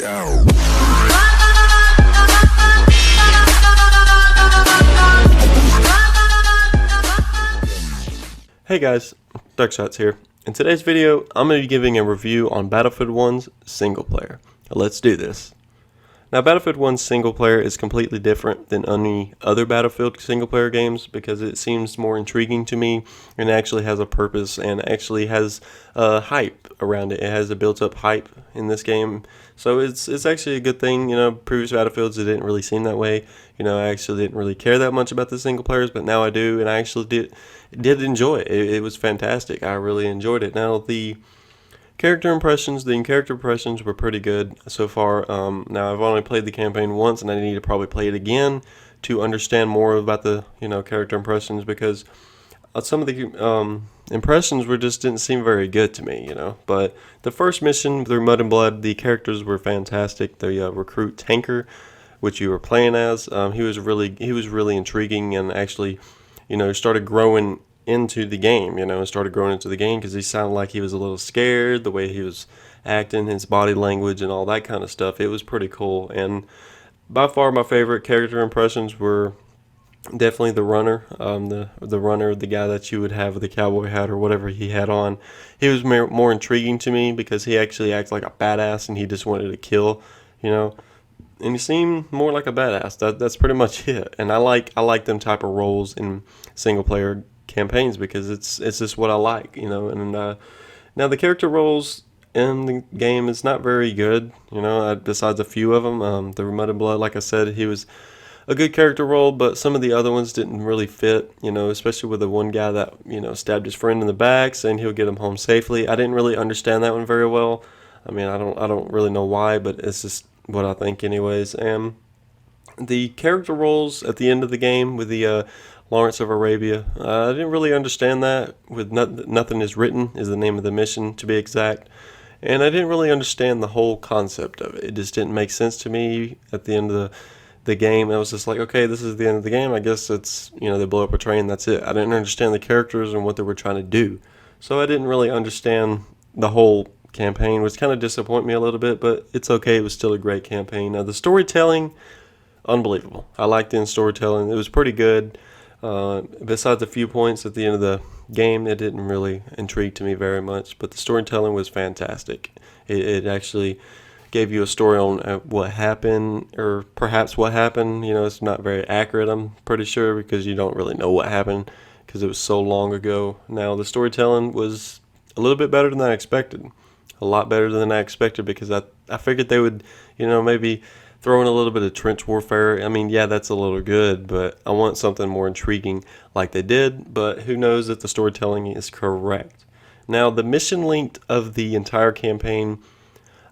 Hey guys, Darkshots here. In today's video, I'm going to be giving a review on Battlefield 1's single player. Let's do this. Now, Battlefield 1's single player is completely different than any other Battlefield single player games because it seems more intriguing to me and actually has a purpose and actually has hype around it. It has a built-up hype in this game, so it's actually a good thing. You know, previous Battlefields, it didn't really seem that way. You know, I actually didn't really care that much about the single players, but now I do, and I actually did enjoy it. It was fantastic. I really enjoyed it. Now, the character impressions were pretty good so far. Now I've only played the campaign once, and I need to probably play it again to understand more about the character impressions, because some of the impressions didn't seem very good to me. But the first mission through Mud and Blood, the characters were fantastic. The recruit Tanker, which you were playing as, he was really intriguing, and actually started growing into the game, because he sounded like he was a little scared, the way he was acting, his body language and all that kind of stuff. It was pretty cool, and by far my favorite character impressions were definitely the runner, the runner, the guy that you would have with the cowboy hat or whatever he had on. He was more intriguing to me because he actually acts like a badass, and he just wanted to kill, and he seemed more like a badass. That's pretty much it. And I like them type of roles in single player campaigns because it's just what I like, And now the character roles in the game is not very good, besides a few of them. The Mud and Blood, like I said, he was a good character role, but some of the other ones didn't really fit, especially with the one guy that stabbed his friend in the back, saying he'll get him home safely. I didn't really understand that one very well. I mean, I don't really know why, but it's just what I think anyways. And the character roles at the end of the game with the Lawrence of Arabia, I didn't really understand that. With Nothing Is Written is the name of the mission, to be exact, and I didn't really understand the whole concept of it. It just didn't make sense to me at the end of the game. I was just like, okay, this is the end of the game. I guess it's, they blow up a train, that's it. I didn't understand the characters and what they were trying to do, so I didn't really understand the whole campaign, which kind of disappointed me a little bit, but it's okay. It was still a great campaign. Now, the storytelling, unbelievable. I liked the storytelling. It was pretty good. Besides a few points at the end of the game, it didn't really intrigue to me very much, but the storytelling was fantastic. It actually gave you a story on what happened, or perhaps what happened. It's not very accurate, I'm pretty sure, because you don't really know what happened because it was so long ago. Now, the storytelling was a little bit better than I expected. A lot better than I expected, because I figured they would, maybe throw in a little bit of trench warfare. I mean, yeah, that's a little good, but I want something more intriguing like they did, but who knows if the storytelling is correct. Now, the mission length of the entire campaign,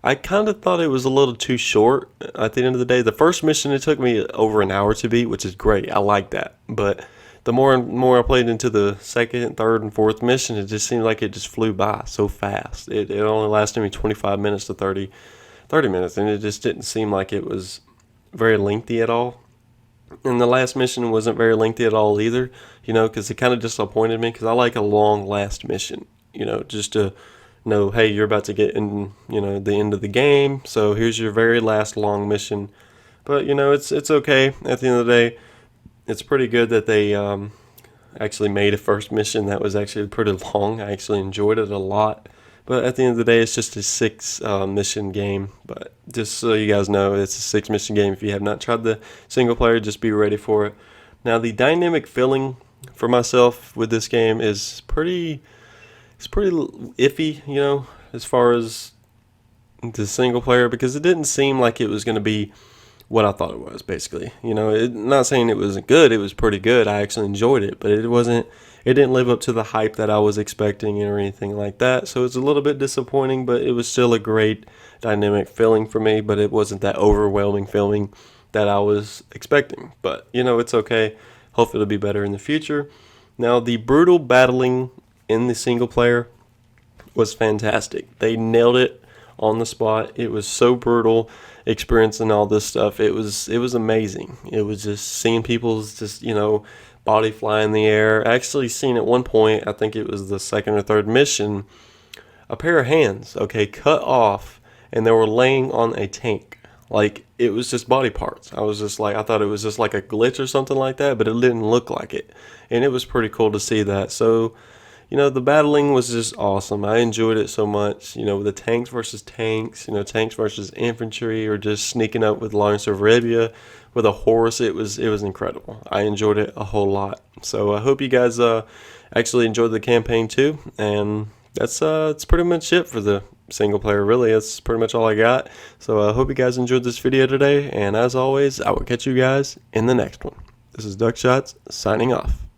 I kind of thought it was a little too short at the end of the day. The first mission, it took me over an hour to beat, which is great. I like that, but the more and more I played into the second, third, and fourth mission, it just seemed like it just flew by so fast. It only lasted me 25 minutes to 30 minutes, and it just didn't seem like it was very lengthy at all. And the last mission wasn't very lengthy at all either, because it kind of disappointed me, because I like a long last mission, just to know, hey, you're about to get in, the end of the game, so here's your very last long mission. But, it's okay. At the end of the day, it's pretty good that they actually made a first mission that was actually pretty long. I actually enjoyed it a lot. But at the end of the day, it's just a 6-mission game. But just so you guys know, it's a 6-mission game. If you have not tried the single player, just be ready for it. Now, the dynamic feeling for myself with this game is pretty iffy, as far as the single player, because it didn't seem like it was going to be what I thought it was, basically. Not saying it wasn't good. It was pretty good. I actually enjoyed it, but it didn't live up to the hype that I was expecting or anything like that. So it's a little bit disappointing, but it was still a great dynamic feeling for me, but it wasn't that overwhelming feeling that I was expecting. But, it's okay. Hopefully it'll be better in the future. Now, the brutal battling in the single player was fantastic. They nailed it on the spot. It was so brutal experiencing all this stuff. It was amazing. It was just seeing people's body fly in the air. I actually seen at one point, I think it was the second or third mission, a pair of hands, cut off, and they were laying on a tank. Like, it was just body parts. I thought it was just like a glitch or something like that, but it didn't look like it. And it was pretty cool to see that. So, the battling was just awesome. I enjoyed it so much. The tanks versus tanks, tanks versus infantry, or just sneaking up with Lawrence of Arabia with a horse. It was incredible. I enjoyed it a whole lot. So I hope you guys actually enjoyed the campaign too. And that's pretty much it for the single player. Really, that's pretty much all I got. So I hope you guys enjoyed this video today. And as always, I will catch you guys in the next one. This is Duckshots signing off.